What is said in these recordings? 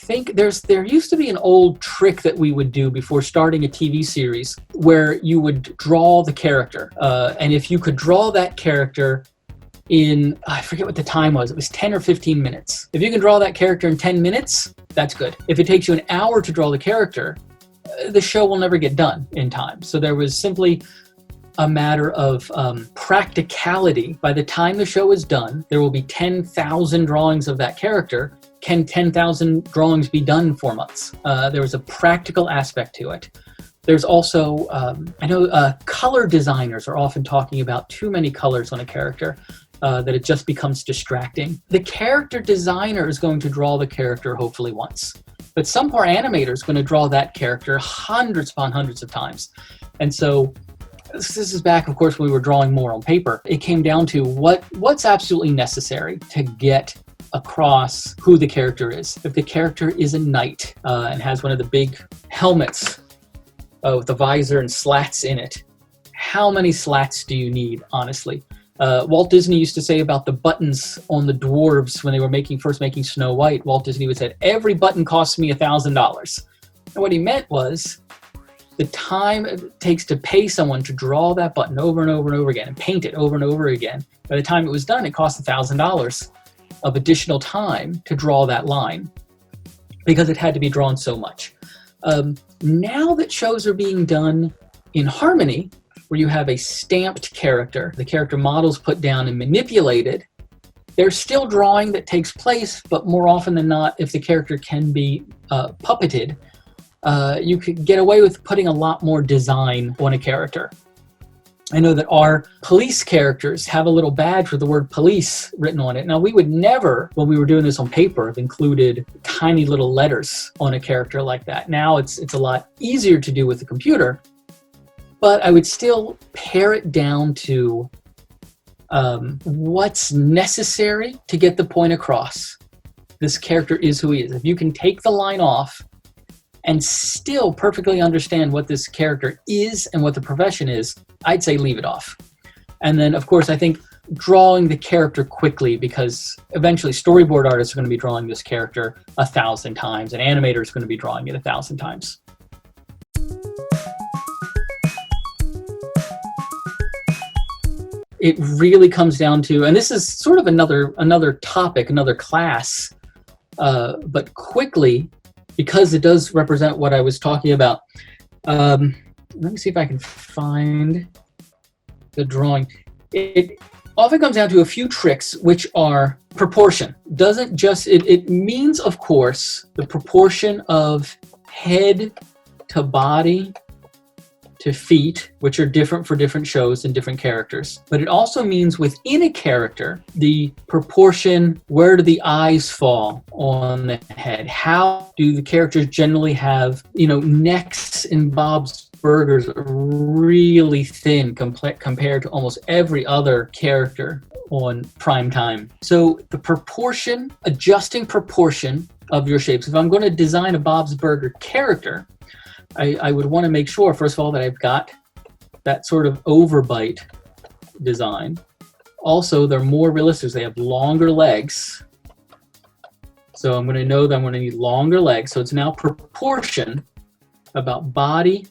think there used to be an old trick that we would do before starting a TV series where you would draw the character. And if you could draw that character in, I forget what the time was, it was 10 or 15 minutes. If you can draw that character in 10 minutes, that's good. If it takes you an hour to draw the character, the show will never get done in time. So there was simply a matter of practicality. By the time the show is done, there will be 10,000 drawings of that character. Can 10,000 drawings be done in 4 months? There was a practical aspect to it. There's also, I know color designers are often talking about too many colors on a character, that it just becomes distracting. The character designer is going to draw the character hopefully once, but some poor animator is going to draw that character hundreds upon hundreds of times. And so this is back, of course, when we were drawing more on paper. It came down to what's absolutely necessary to get across who the character is. If the character is a knight and has one of the big helmets with the visor and slats in it, how many slats do you need, honestly? Walt Disney used to say about the buttons on the dwarves when they were first making Snow White. Walt Disney would say, every button costs me $1,000. And what he meant was the time it takes to pay someone to draw that button over and over and over again and paint it over and over again. By the time it was done, it cost $1,000 of additional time to draw that line because it had to be drawn so much. Now that shows are being done in Harmony, where you have a stamped character, the character model's put down and manipulated, there's still drawing that takes place, but more often than not, if the character can be puppeted, you could get away with putting a lot more design on a character. I know that our police characters have a little badge with the word police written on it. Now, we would never, when we were doing this on paper, have included tiny little letters on a character like that. Now it's a lot easier to do with the computer, but I would still pare it down to what's necessary to get the point across. This character is who he is. If you can take the line off and still perfectly understand what this character is and what the profession is, I'd say leave it off. And then, of course, I think drawing the character quickly, because eventually storyboard artists are going to be drawing this character 1,000 times, and animators are going to be drawing it 1,000 times. It really comes down to, and this is sort of another topic, another class, but quickly, because it does represent what I was talking about. Let me see if I can find the drawing. It often comes down to a few tricks, which are proportion. Doesn't just, it means, of course, the proportion of head to body to feet, which are different for different shows and different characters. But it also means within a character, the proportion, where do the eyes fall on the head? How do the characters generally have, necks in Bob's Burgers are really thin compared to almost every other character on prime time. So the proportion, adjusting proportion of your shapes. If I'm going to design a Bob's Burger character, I would want to make sure, first of all, that I've got that sort of overbite design. Also, they're more realistic. They have longer legs. So I'm going to know that I'm going to need longer legs. So it's now proportion about body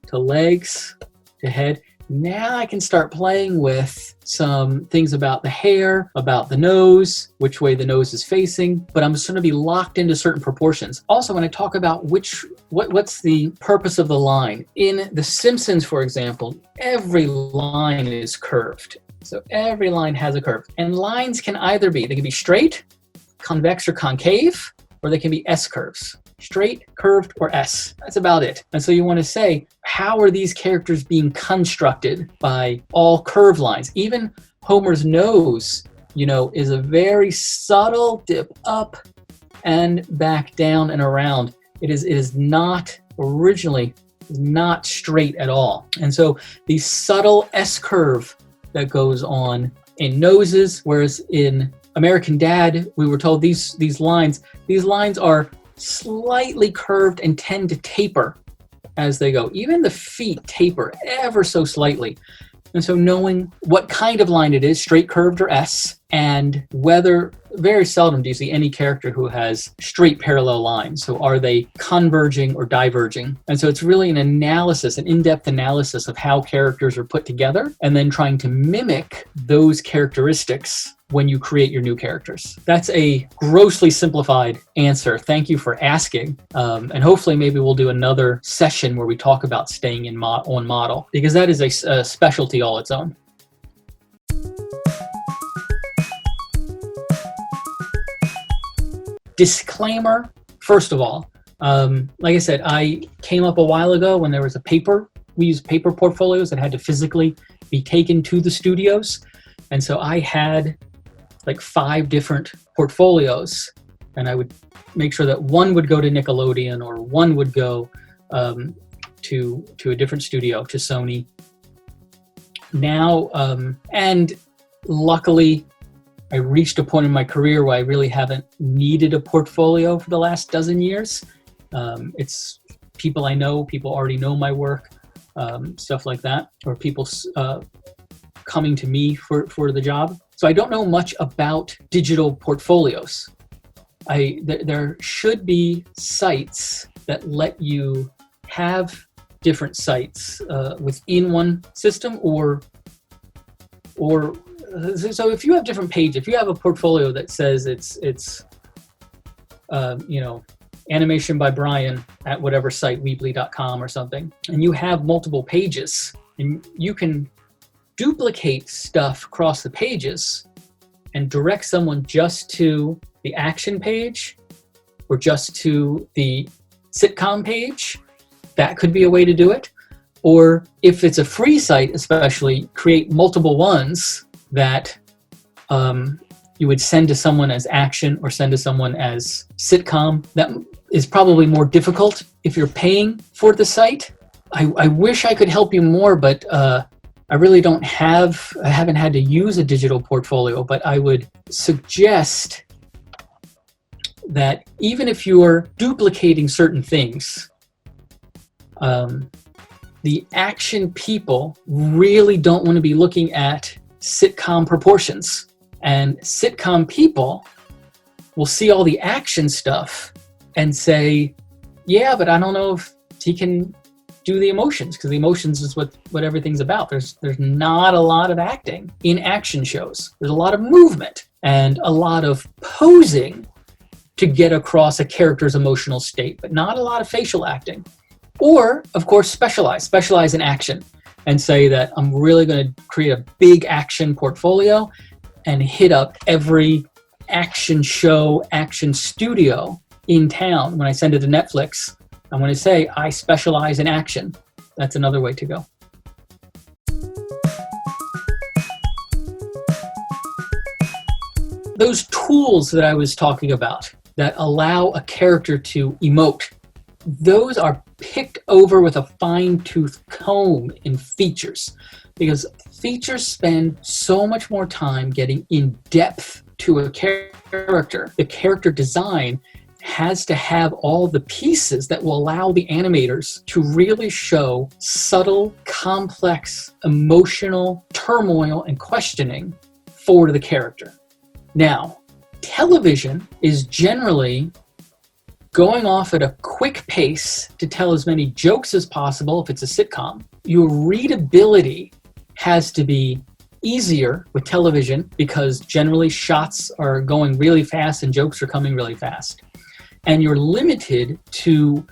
to legs to head. Now I can start playing with some things about the hair, about the nose, which way the nose is facing, but I'm just going to be locked into certain proportions. Also, when I talk about what's the purpose of the line, in The Simpsons, for example, every line is curved. So every line has a curve. And lines can either be, they can be straight, convex or concave, or they can be S-curves. Straight, curved, or S. That's about it. And so you want to say, how are these characters being constructed by all curved lines? Even Homer's nose, is a very subtle dip up and back down and around. It is not originally not straight at all. And so the subtle S curve that goes on in noses, whereas in American Dad, we were told these lines are slightly curved and tend to taper as they go. Even the feet taper ever so slightly. And so knowing what kind of line it is, straight, curved, or S, and whether, very seldom do you see any character who has straight parallel lines. So are they converging or diverging? And so it's really an analysis, an in-depth analysis of how characters are put together, and then trying to mimic those characteristics when you create your new characters. That's a grossly simplified answer. Thank you for asking. And hopefully maybe we'll do another session where we talk about staying in on model, because that is a specialty all its own. Disclaimer, first of all, like I said, I came up a while ago when there was a paper. We used paper portfolios that had to physically be taken to the studios. And so I had like 5 different portfolios, and I would make sure that one would go to Nickelodeon or one would go to a different studio, to Sony. Now, and luckily, I reached a point in my career where I really haven't needed a portfolio for the last dozen years. It's people I know, people already know my work, stuff like that, or people coming to me for the job. So I don't know much about digital portfolios. There should be sites that let you have different sites within one system, or so if you have different pages, if you have a portfolio that says it's animation by Brian at whatever site, weebly.com or something, and you have multiple pages, and you can duplicate stuff across the pages and direct someone just to the action page or just to the sitcom page. That could be a way to do it. Or if it's a free site, especially, create multiple ones that you would send to someone as action or send to someone as sitcom. That is probably more difficult if you're paying for the site. I wish I could help you more, but I really I haven't had to use a digital portfolio, but I would suggest that even if you're duplicating certain things, the action people really don't want to be looking at sitcom proportions. And sitcom people will see all the action stuff and say, yeah, but I don't know if he can do the emotions, because the emotions is what everything's about. There's not a lot of acting in action shows. There's a lot of movement and a lot of posing to get across a character's emotional state, but not a lot of facial acting. Or, of course, specialize in action and say that I'm really going to create a big action portfolio and hit up every action show, action studio in town. When I send it to Netflix, I'm going to say, I specialize in action. That's another way to go. Those tools that I was talking about that allow a character to emote, those are picked over with a fine-tooth comb in features, because features spend so much more time getting in depth to a character. The character design has to have all the pieces that will allow the animators to really show subtle, complex, emotional turmoil and questioning for the character. Now, television is generally going off at a quick pace to tell as many jokes as possible if it's a sitcom. Your readability has to be easier with television because generally shots are going really fast and jokes are coming really fast. And you're limited to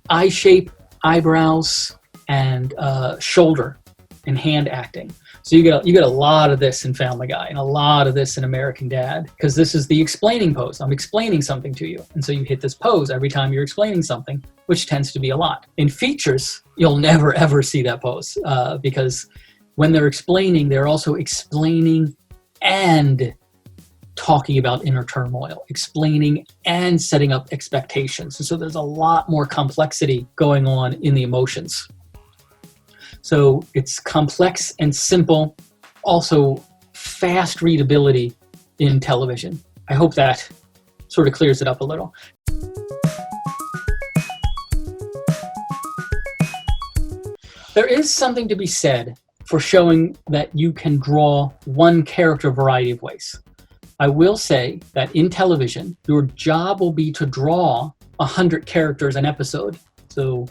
eye shape, eyebrows, and shoulder and hand acting. So you get a lot of this in Family Guy and a lot of this in American Dad, because this is the explaining pose. I'm explaining something to you. And so you hit this pose every time you're explaining something, which tends to be a lot. In features, you'll never, ever see that pose because when they're explaining, they're also explaining and talking about inner turmoil, explaining and setting up expectations. And so there's a lot more complexity going on in the emotions. So it's complex and simple, also fast readability in television. I hope that sort of clears it up a little. There is something to be said for showing that you can draw one character a variety of ways. I will say that in television, your job will be to draw 100 characters an episode. So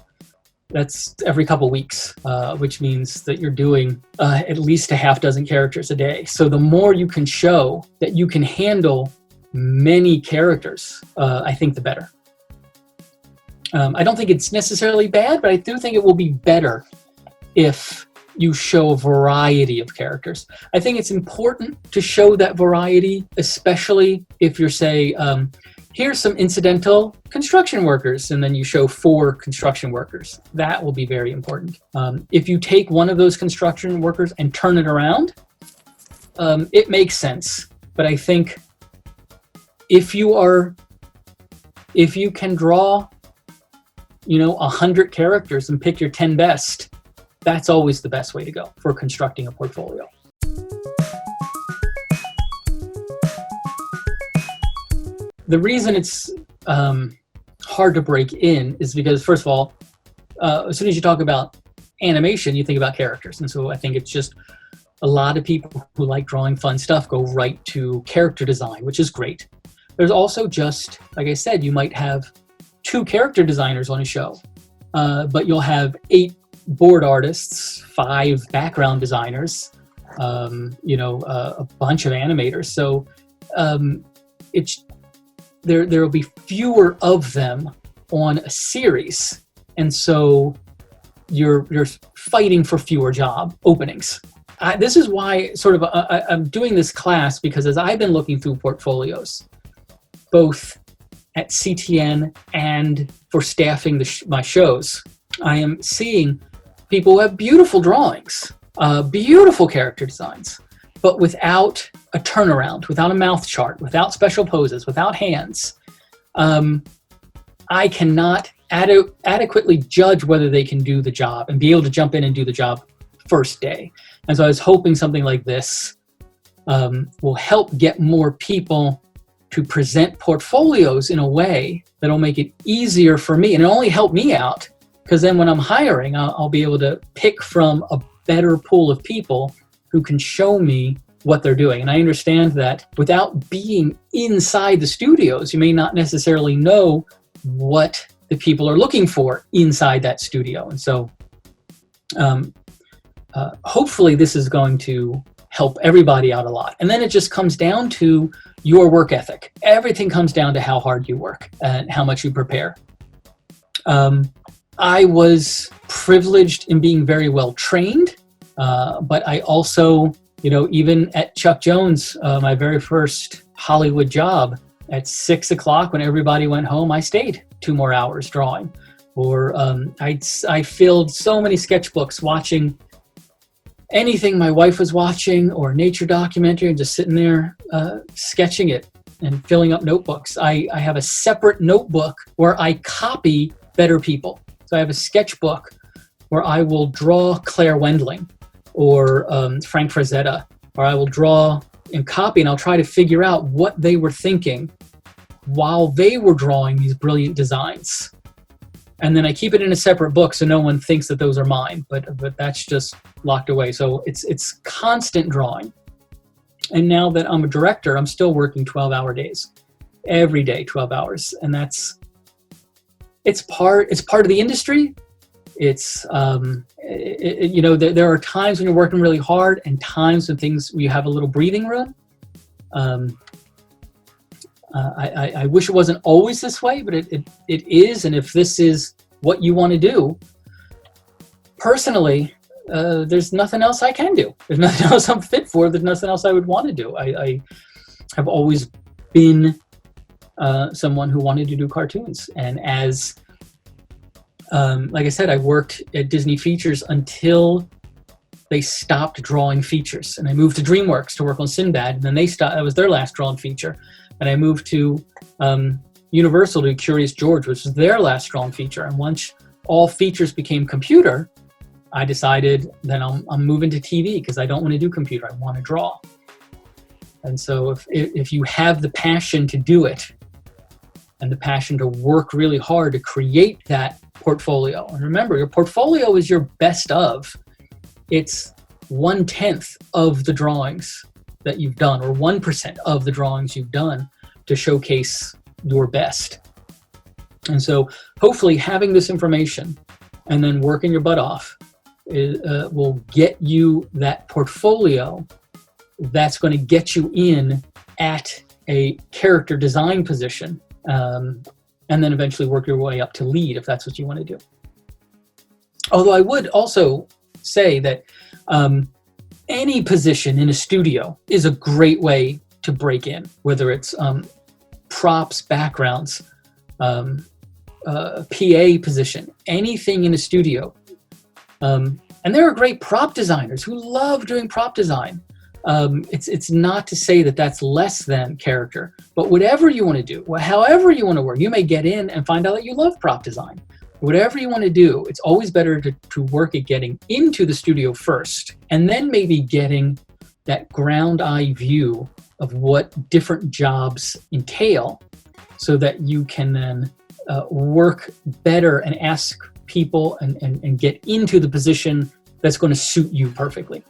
that's every couple weeks, which means that you're doing at least a half dozen characters a day. So the more you can show that you can handle many characters, I think the better. I don't think it's necessarily bad, but I do think it will be better if you show a variety of characters. I think it's important to show that variety, especially if you're, say, here's some incidental construction workers, and then you show 4 construction workers. That will be very important. If you take one of those construction workers and turn it around, it makes sense. But I think if you can draw, 100 characters and pick your 10 best, that's always the best way to go for constructing a portfolio. The reason it's hard to break in is because, first of all, as soon as you talk about animation, you think about characters. And so I think it's just a lot of people who like drawing fun stuff go right to character design, which is great. There's also just, like I said, you might have 2 character designers on a show, but you'll have 8 board artists, 5 background designers, a bunch of animators. So there will be fewer of them on a series, and so you're fighting for fewer job openings. This is why I'm doing this class, because as I've been looking through portfolios, both at CTN and for staffing my shows, I am seeing people who have beautiful drawings, beautiful character designs, but without a turnaround, without a mouth chart, without special poses, without hands. I cannot adequately judge whether they can do the job and be able to jump in and do the job first day. And so I was hoping something like this will help get more people to present portfolios in a way that'll make it easier for me, and it'll only help me out, because then when I'm hiring, I'll be able to pick from a better pool of people who can show me what they're doing. And I understand that without being inside the studios, you may not necessarily know what the people are looking for inside that studio. And so hopefully this is going to help everybody out a lot. And then it just comes down to your work ethic. Everything comes down to how hard you work and how much you prepare. I was privileged in being very well trained, but I also, even at Chuck Jones, my very first Hollywood job, at 6 o'clock when everybody went home, I stayed 2 more hours drawing. Or I filled so many sketchbooks watching anything my wife was watching, or nature documentary, and just sitting there sketching it and filling up notebooks. I have a separate notebook where I copy better people. So I have a sketchbook where I will draw Claire Wendling or Frank Frazetta, or I will draw and copy, and I'll try to figure out what they were thinking while they were drawing these brilliant designs. And then I keep it in a separate book so no one thinks that those are mine, but that's just locked away. So it's constant drawing. And now that I'm a director, I'm still working 12-hour days, every day, 12 hours. And it's part of the industry. It's, there are times when you're working really hard and times when you have a little breathing room. I wish it wasn't always this way, but it is. And if this is what you want to do, personally, there's nothing else I can do. There's nothing else I'm fit for. There's nothing else I would want to do. I have always been someone who wanted to do cartoons. And as, like I said, I worked at Disney Features until they stopped drawing features. And I moved to DreamWorks to work on Sinbad. And then that was their last drawn feature. And I moved to Universal to do Curious George, which was their last drawn feature. And once all features became computer, I decided that I'm moving to TV because I don't want to do computer. I want to draw. And so if you have the passion to do it and the passion to work really hard to create that portfolio, and remember, your portfolio is your best of. It's 1/10 of the drawings that you've done, or 1% of the drawings you've done, to showcase your best. And so hopefully having this information and then working your butt off will get you that portfolio that's going to get you in at a character design position, and then eventually work your way up to lead if that's what you want to do. Although I would also say that any position in a studio is a great way to break in, whether it's props, backgrounds, PA position, anything in a studio. And there are great prop designers who love doing prop design. It's not to say that that's less than character, but whatever you want to do, however you want to work, you may get in and find out that you love prop design. Whatever you want to do, it's always better to work at getting into the studio first, and then maybe getting that ground eye view of what different jobs entail, so that you can then work better and ask people and get into the position that's going to suit you perfectly.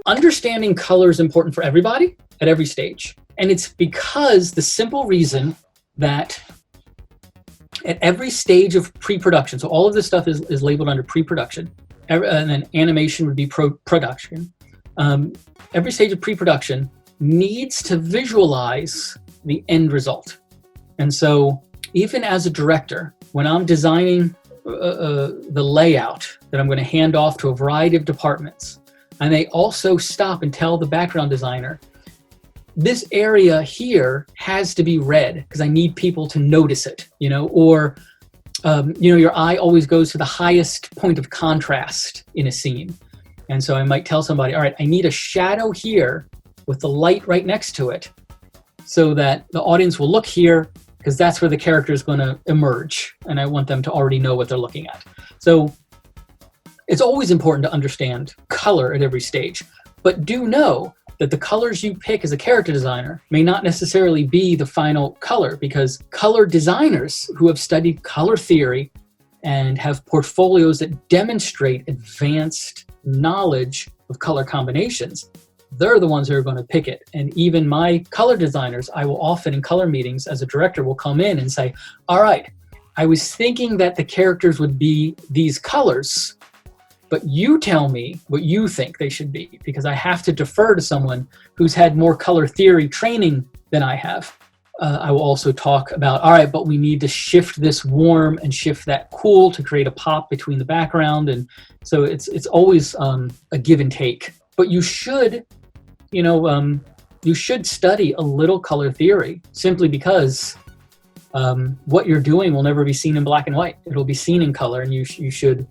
Understanding color is important for everybody at every stage. And it's because the simple reason that at every stage of pre-production, so all of this stuff is labeled under pre-production, and then animation would be production. Every stage of pre-production needs to visualize the end result. And so even as a director, when I'm designing the layout that I'm going to hand off to a variety of departments, I may also stop and tell the background designer, this area here has to be red because I need people to notice it, or your eye always goes to the highest point of contrast in a scene. And so I might tell somebody, all right, I need a shadow here with the light right next to it so that the audience will look here because that's where the character is going to emerge. And I want them to already know what they're looking at. So it's always important to understand color at every stage, but do know that the colors you pick as a character designer may not necessarily be the final color, because color designers who have studied color theory and have portfolios that demonstrate advanced knowledge of color combinations, they're the ones who are going to pick it. And even my color designers, I will often in color meetings as a director will come in and say, all right, I was thinking that the characters would be these colors, but you tell me what you think they should be, because I have to defer to someone who's had more color theory training than I have. I will also talk about, all right, but we need to shift this warm and shift that cool to create a pop between the background. And so it's always a give and take. But you should, you should study a little color theory, simply because what you're doing will never be seen in black and white. It'll be seen in color, and you should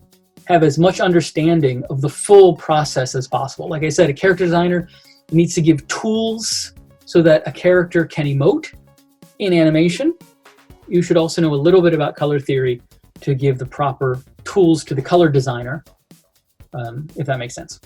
have as much understanding of the full process as possible. Like I said, a character designer needs to give tools so that a character can emote in animation. You should also know a little bit about color theory to give the proper tools to the color designer, if that makes sense.